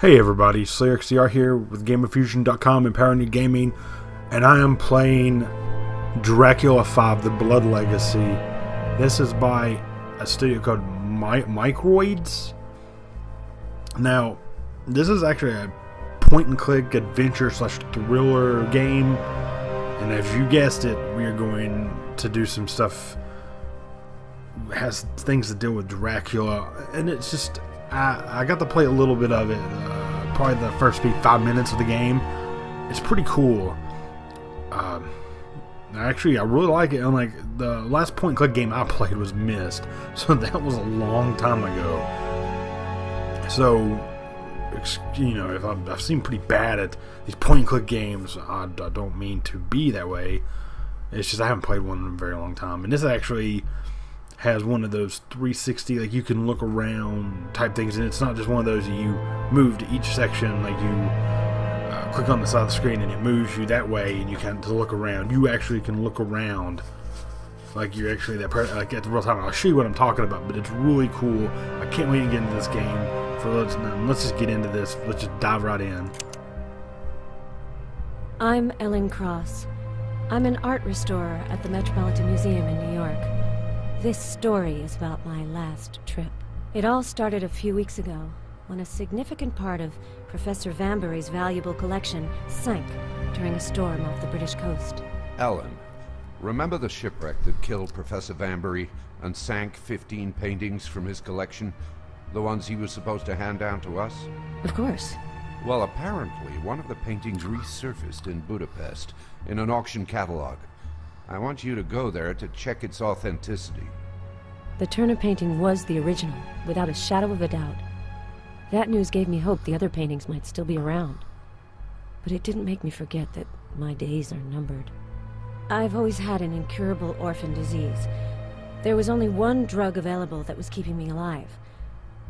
Hey everybody, SlayerXDR here with GameOfFusion.com, empowering your gaming, and I am playing Dracula 5, The Blood Legacy. This is by a studio called Microids. Now, this is actually a point-and-click adventure slash thriller game, and as you guessed it, we are going to do some stuff that has things to deal with Dracula, and it's just I got to play a little bit of it, probably the first 5 minutes of the game. It's pretty cool. Actually, I really like it. Unlike the last point-and-click game I played was Myst, so that was a long time ago. So, you know, if I've seen pretty bad at these point-and-click games, I don't mean to be that way. It's just I haven't played one in a very long time, and this actually has one of those 360, like you can look around type things, and it's not just one of those that you move to each section, like you click on the side of the screen and it moves you that way, and you can to look around. You actually can look around like you're actually that person, like at the real time. I'll show you what I'm talking about, but it's really cool. I can't wait to get into this game. Let's just get into this. Let's just dive right in. I'm Ellen Cross. I'm an art restorer at the Metropolitan Museum in New York. This story is about my last trip. It all started a few weeks ago, when a significant part of Professor Vanbury's valuable collection sank during a storm off the British coast. Ellen, remember the shipwreck that killed Professor Vanbury and sank 15 paintings from his collection? The ones he was supposed to hand down to us? Of course. Well, apparently one of the paintings resurfaced in Budapest in an auction catalog. I want you to go there to check its authenticity. The Turner painting was the original, without a shadow of a doubt. That news gave me hope the other paintings might still be around. But it didn't make me forget that my days are numbered. I've always had an incurable orphan disease. There was only one drug available that was keeping me alive.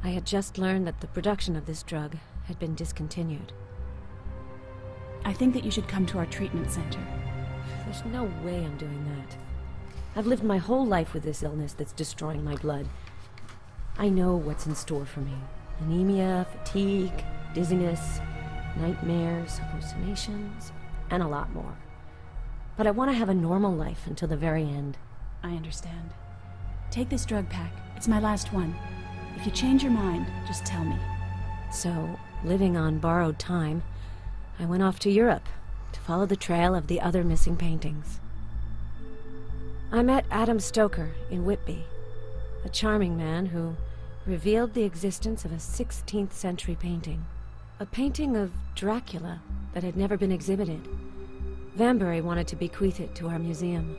I had just learned that the production of this drug had been discontinued. I think that you should come to our treatment center. There's no way I'm doing that. I've lived my whole life with this illness that's destroying my blood. I know what's in store for me. Anemia, fatigue, dizziness, nightmares, hallucinations, and a lot more. But I want to have a normal life until the very end. I understand. Take this drug pack. It's my last one. If you change your mind, just tell me. So, living on borrowed time, I went off to Europe to follow the trail of the other missing paintings. I met Adam Stoker in Whitby, a charming man who revealed the existence of a 16th century painting. A painting of Dracula that had never been exhibited. Vanbury wanted to bequeath it to our museum.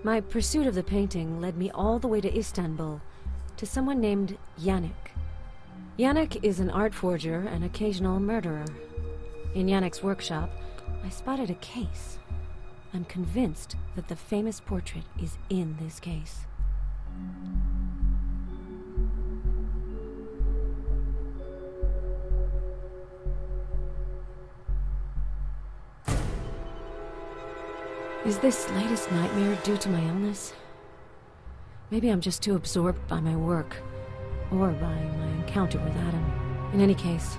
My pursuit of the painting led me all the way to Istanbul, to someone named Yannick. Yannick is an art forger and occasional murderer. In Yannick's workshop, I spotted a case. I'm convinced that the famous portrait is in this case. Is this latest nightmare due to my illness? Maybe I'm just too absorbed by my work, or by my encounter with Adam. In any case,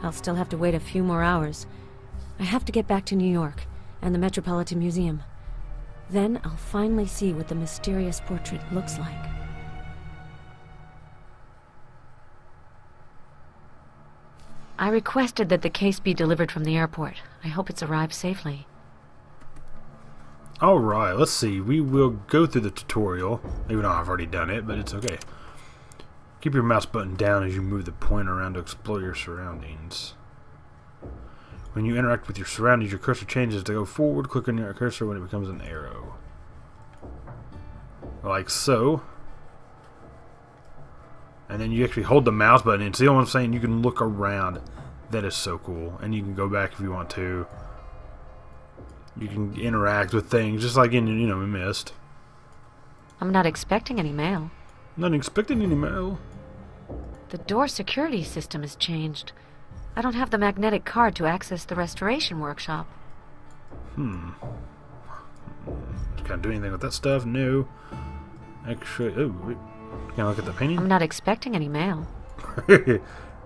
I'll still have to wait a few more hours. I have to get back to New York and the Metropolitan Museum. Then I'll finally see what the mysterious portrait looks like. I requested that the case be delivered from the airport. I hope it's arrived safely. Alright, let's see. We will go through the tutorial, even though I've already done it, but it's okay. Keep your mouse button down as you move the pointer around to explore your surroundings. When you interact with your surroundings, your cursor changes to go forward. Click on your cursor when it becomes an arrow. Like so. And then you actually hold the mouse button and see what I'm saying? You can look around. That is so cool. And you can go back if you want to. You can interact with things just like in, you know, in Myst. I'm not expecting any mail. Not expecting any mail. The door security system has changed. I don't have the magnetic card to access the restoration workshop. Can I do anything with that stuff? No. Actually, oh, wait. Can I look at the painting? I'm not expecting any mail.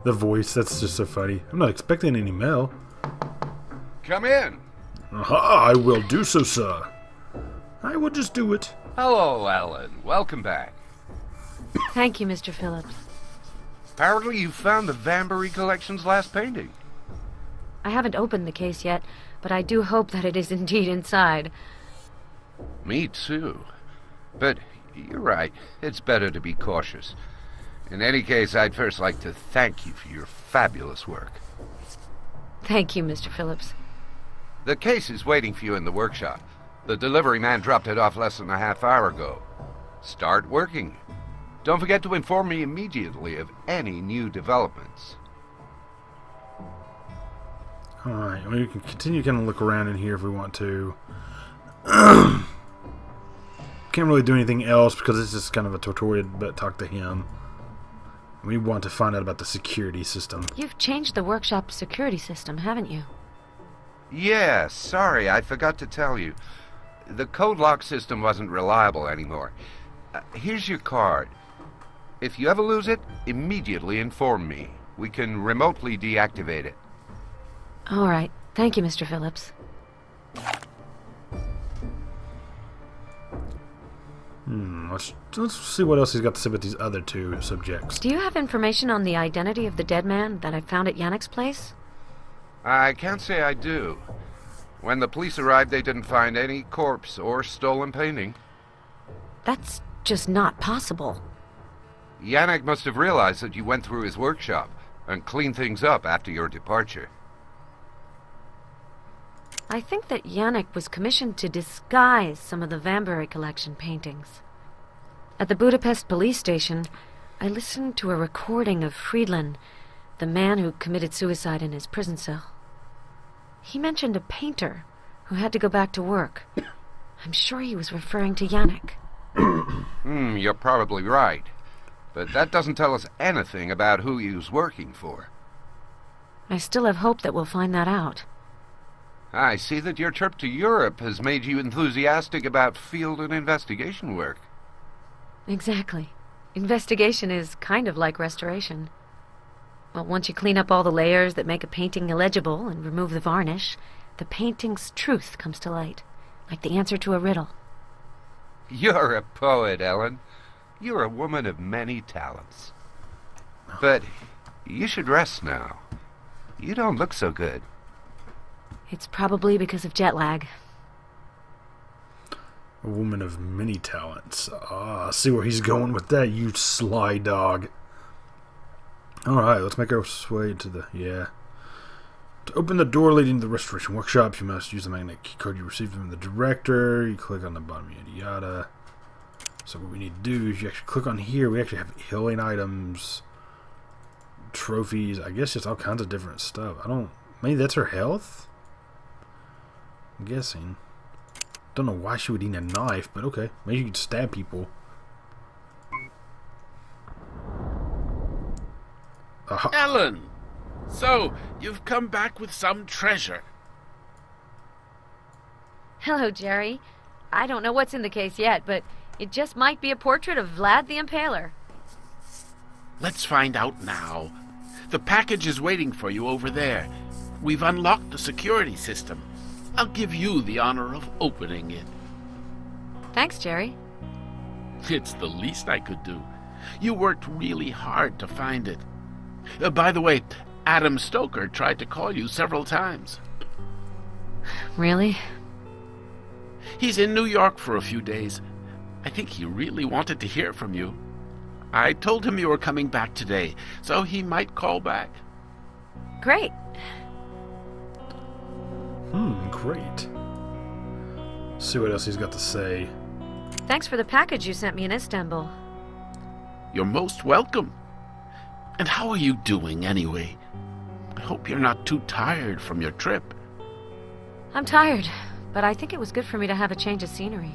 The voice, that's just so funny. I'm not expecting any mail. Come in. Aha, I will do so, sir. I will just do it. Hello, Ellen. Welcome back. Thank you, Mr. Phillips. Apparently you found the Vanbury collection's last painting. I haven't opened the case yet, but I do hope that it is indeed inside. Me too. But you're right. It's better to be cautious. In any case, I'd first like to thank you for your fabulous work. Thank you, Mr. Phillips. The case is waiting for you in the workshop. The delivery man dropped it off less than a half hour ago. Start working. Don't forget to inform me immediately of any new developments. Alright, we can continue to kind of look around in here if we want to. Can't really do anything else because it's just kind of a tutorial, but talk to him. We want to find out about the security system. You've changed the workshop security system, haven't you? Yeah, sorry, I forgot to tell you. The code lock system wasn't reliable anymore. Here's your card. If you ever lose it, immediately inform me. We can remotely deactivate it. All right. Thank you, Mr. Phillips. Let's see what else he's got to say about these other two subjects. Do you have information on the identity of the dead man that I found at Yannick's place? I can't say I do. When the police arrived, they didn't find any corpse or stolen painting. That's just not possible. Yannick must have realized that you went through his workshop and cleaned things up after your departure. I think that Yannick was commissioned to disguise some of the Vanbury collection paintings. At the Budapest police station, I listened to a recording of Friedland, the man who committed suicide in his prison cell. He mentioned a painter who had to go back to work. I'm sure he was referring to Yannick. You're probably right. But that doesn't tell us anything about who he was working for. I still have hope that we'll find that out. I see that your trip to Europe has made you enthusiastic about field and investigation work. Exactly. Investigation is kind of like restoration. Well, once you clean up all the layers that make a painting illegible and remove the varnish, the painting's truth comes to light, like the answer to a riddle. You're a poet, Ellen. You're a woman of many talents. But you should rest now. You don't look so good. It's probably because of jet lag. A woman of many talents. Ah, I see where he's going with that, you sly dog. Alright, let's make our way to the... yeah. To open the door leading to the restoration workshop, you must use the magnetic key card you received from the director. You click on the bottom, yada yada. So what we need to do is you actually click on here. We actually have healing items, trophies, I guess just all kinds of different stuff. Maybe that's her health? I'm guessing. Don't know why she would need a knife, but okay. Maybe you could stab people. Ellen! So, you've come back with some treasure. Hello, Jerry. I don't know what's in the case yet, but it just might be a portrait of Vlad the Impaler. Let's find out now. The package is waiting for you over there. We've unlocked the security system. I'll give you the honor of opening it. Thanks, Jerry. It's the least I could do. You worked really hard to find it. By the way, Adam Stoker tried to call you several times. Really? He's in New York for a few days. I think he really wanted to hear from you. I told him you were coming back today, so he might call back. Great. Great. See what else he's got to say. Thanks for the package you sent me in Istanbul. You're most welcome. And how are you doing, anyway? I hope you're not too tired from your trip. I'm tired, but I think it was good for me to have a change of scenery.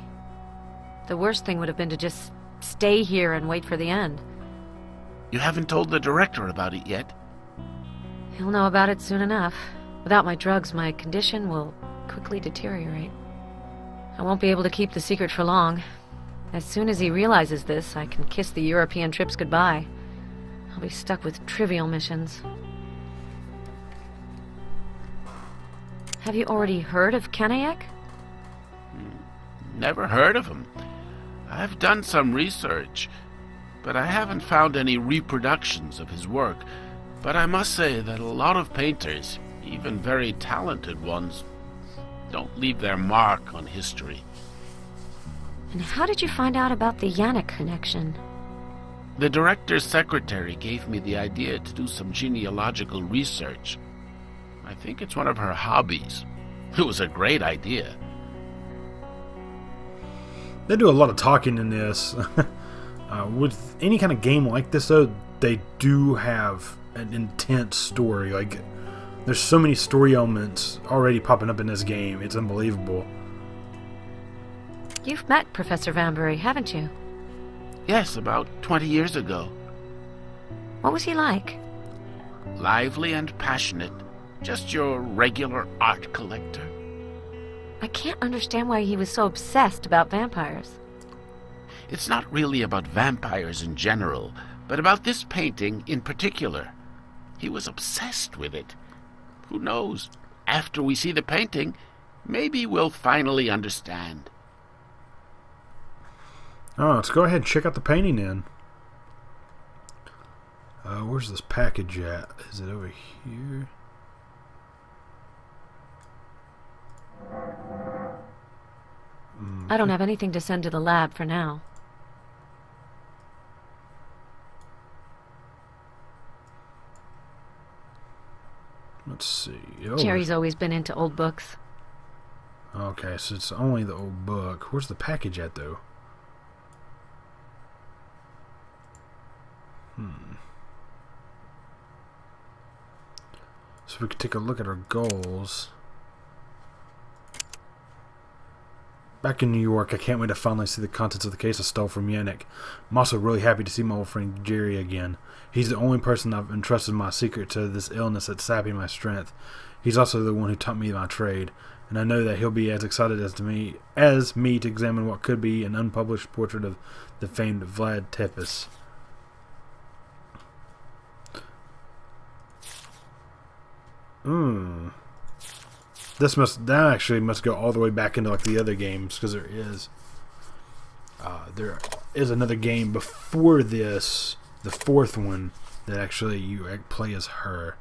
The worst thing would have been to just stay here and wait for the end. You haven't told the director about it yet? He'll know about it soon enough. Without my drugs, my condition will quickly deteriorate. I won't be able to keep the secret for long. As soon as he realizes this, I can kiss the European trips goodbye. I'll be stuck with trivial missions. Have you already heard of Kanayek? Never heard of him. I've done some research, but I haven't found any reproductions of his work. But I must say that a lot of painters, even very talented ones, don't leave their mark on history. And how did you find out about the Yannick connection? The director's secretary gave me the idea to do some genealogical research. I think it's one of her hobbies. It was a great idea. They do a lot of talking in this. With any kind of game like this, though, they do have an intense story. Like, there's so many story elements already popping up in this game. It's unbelievable. You've met Professor Vanbury, haven't you? Yes, about 20 years ago. What was he like? Lively and passionate. Just your regular art collector. I can't understand why he was so obsessed about vampires. It's not really about vampires in general, but about this painting in particular. He was obsessed with it. Who knows? After we see the painting, maybe we'll finally understand. Oh, let's go ahead and check out the painting then. Where's this package at? Is it over here? I don't have anything to send to the lab for now. Let's see. Oh, Jerry's always been into old books. okay, so it's only the old book. Where's the package at, though? So we could take a look at our goals. Back in New York, I can't wait to finally see the contents of the case I stole from Yannick. I'm also really happy to see my old friend Jerry again. He's the only person I've entrusted my secret to this illness that's sapping my strength. He's also the one who taught me my trade, and I know that he'll be as excited as me to examine what could be an unpublished portrait of the famed Vlad Tepes. That actually must go all the way back into like the other games, because there is another game before this, the fourth one, that actually you play as her.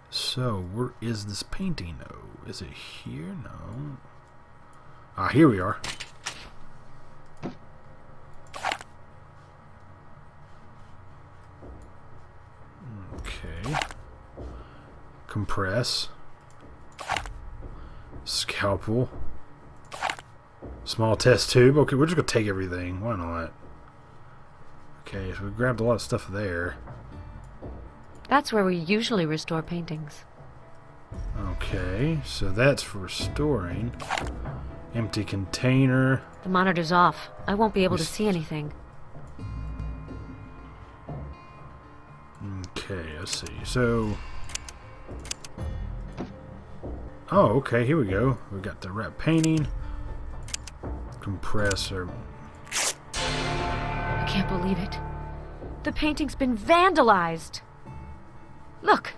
So where is this painting? Oh, is it here? No. Ah, here we are. Okay. Compress. Scalpel. Small test tube. Okay, we're just gonna take everything. Why not? Okay, so we grabbed a lot of stuff there. That's where we usually restore paintings. Okay, so that's for restoring. Empty container. The monitor's off. I won't be able to see anything. Okay, let's see. So... oh, okay, here we go. We got the wrap painting. Compressor. I can't believe it. The painting's been vandalized. Look,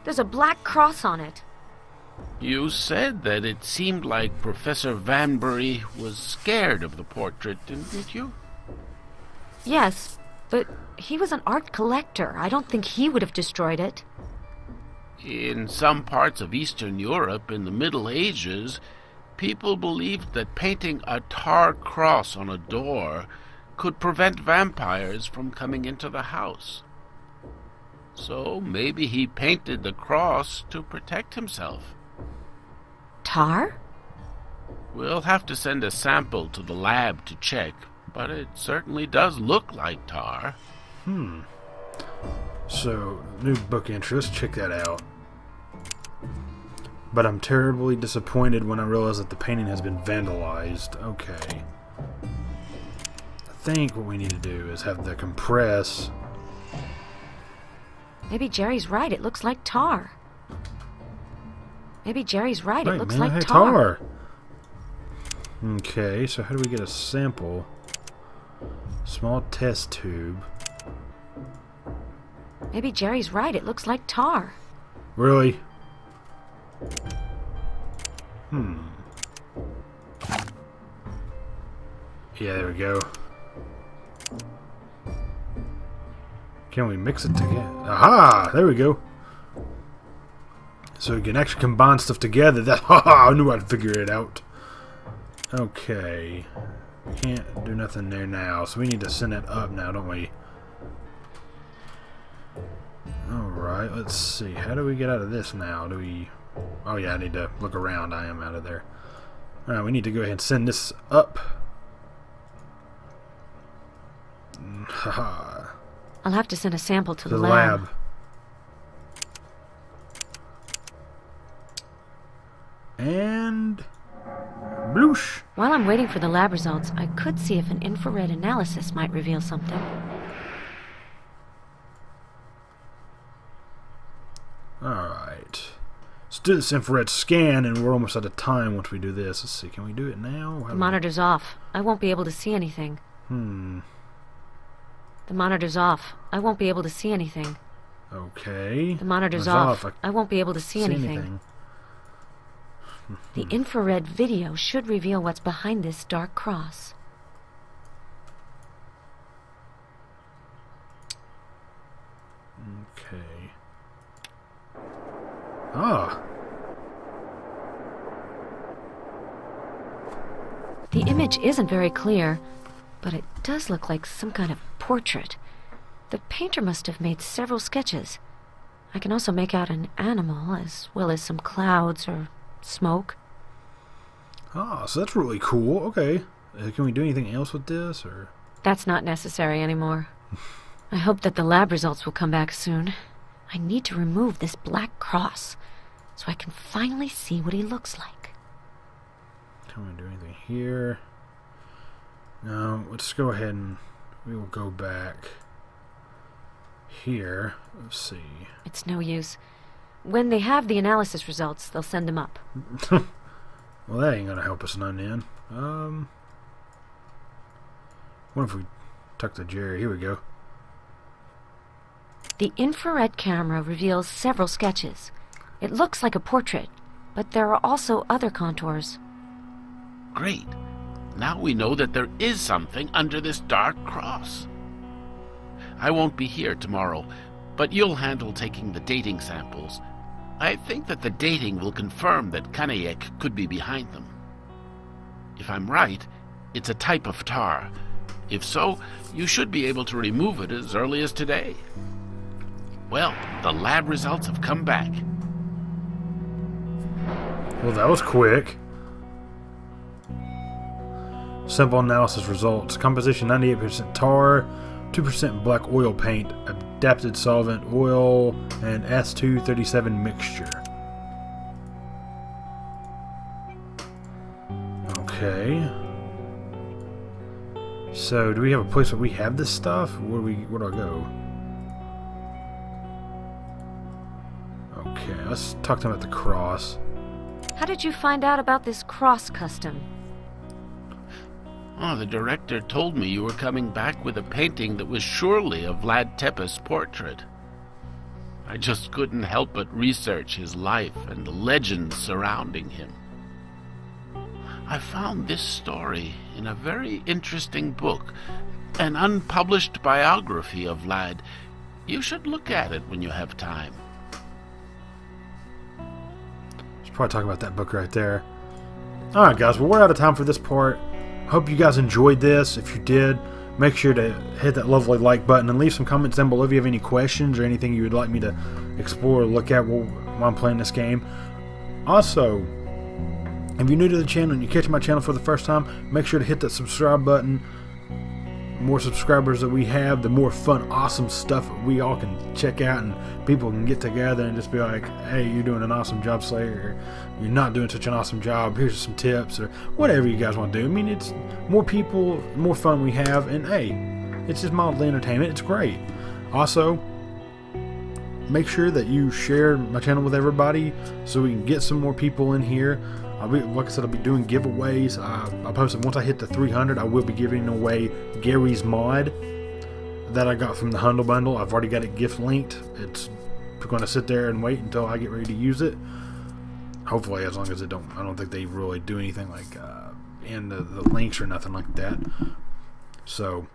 there's a black cross on it. You said that it seemed like Professor Vanbury was scared of the portrait, didn't you? Yes, but he was an art collector. I don't think he would have destroyed it. In some parts of Eastern Europe in the Middle Ages, people believed that painting a tar cross on a door could prevent vampires from coming into the house. So maybe he painted the cross to protect himself. Tar? We'll have to send a sample to the lab to check, but it certainly does look like tar. So, new book interest. Check that out. But I'm terribly disappointed when I realize that the painting has been vandalized. Okay. I think what we need to do is have the compress. Maybe Jerry's right. It looks like tar. Maybe Jerry's right. Wait, It looks man, like hey, tar. Okay, so how do we get a sample? Small test tube. Maybe Jerry's right. It looks like tar. Really? Yeah, there we go. Can we mix it together? Aha! There we go. So we can actually combine stuff together. That I knew I'd figure it out. Okay. Can't do nothing there now, so we need to send it up now, don't we? Alright, let's see. How do we get out of this now? Do we... Oh yeah, I need to look around. I am out of there. Alright, we need to go ahead and send this up. Haha. I'll have to send a sample to the lab. lab. And... bloosh! While I'm waiting for the lab results, I could see if an infrared analysis might reveal something. Alright. Let's do this infrared scan, and we're almost out of time once we do this. Let's see, can we do it now? The monitor's off. I won't be able to see anything. The monitor's off. I won't be able to see anything. Okay. The monitor's off. I won't be able to see anything. The infrared video should reveal what's behind this dark cross. Okay. Ah. The image isn't very clear, but it does look like some kind of portrait. The painter must have made several sketches. I can also make out an animal, as well as some clouds or smoke. Ah, so that's really cool. Okay. Can we do anything else with this, or...? That's not necessary anymore. I hope that the lab results will come back soon. I need to remove this black cross, so I can finally see what he looks like. Can we do anything here? No, let's go ahead and we will go back here. Let's see. It's no use. When they have the analysis results, they'll send them up. Well, that ain't gonna help us none then. What if we talk to Jerry? Here we go. The infrared camera reveals several sketches. It looks like a portrait, but there are also other contours. Great. Now we know that there is something under this dark cross. I won't be here tomorrow, but you'll handle taking the dating samples. I think that the dating will confirm that Kanayek could be behind them. If I'm right, it's a type of tar. If so, you should be able to remove it as early as today. Well, the lab results have come back. Well, that was quick. Simple analysis results. Composition 98% tar, 2% black oil paint, adapted solvent oil, and S237 mixture. Okay. So, do we have a place where we have this stuff? Where do I go? Okay, let's talk to him at the cross. How did you find out about this cross custom? Oh, the director told me you were coming back with a painting that was surely a Vlad Tepes portrait. I just couldn't help but research his life and the legends surrounding him. I found this story in a very interesting book, an unpublished biography of Vlad. You should look at it when you have time. Should probably talk about that book right there. Alright guys, well we're out of time for this part. Hope you guys enjoyed this. If you did, make sure to hit that lovely like button and leave some comments down below if you have any questions or anything you would like me to explore or look at while I'm playing this game. Also, if you're new to the channel and you're catching my channel for the first time, make sure to hit that subscribe button. The more subscribers that we have, the more fun, awesome stuff we all can check out, and people can get together and just be like, hey, you're doing an awesome job, Slayer, or you're not doing such an awesome job, here's some tips, or whatever you guys want to do. I mean, it's more people, more fun we have, and hey, it's just mildly entertainment. It's great. Also, make sure that you share my channel with everybody so we can get some more people in here. Like I said, I'll be doing giveaways. I'll post it once I hit the 300. I will be giving away Gary's mod. that I got from the Humble Bundle. I've already got it gift linked. It's going to sit there and wait until I get ready to use it. Hopefully, as long as I don't think they really do anything like in the links or nothing like that. So,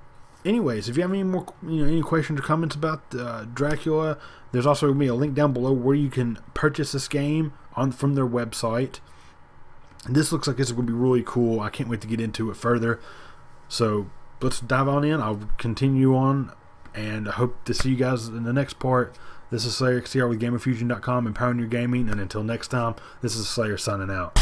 anyways, if you have any more, any questions or comments about Dracula, there's also going to be a link down below where you can purchase this game from their website. And this looks like this is going to be really cool. I can't wait to get into it further. So let's dive on in. I'll continue on, and I hope to see you guys in the next part. This is Slayer XTR with GamerFusion.com, empowering your gaming. And until next time, this is Slayer signing out.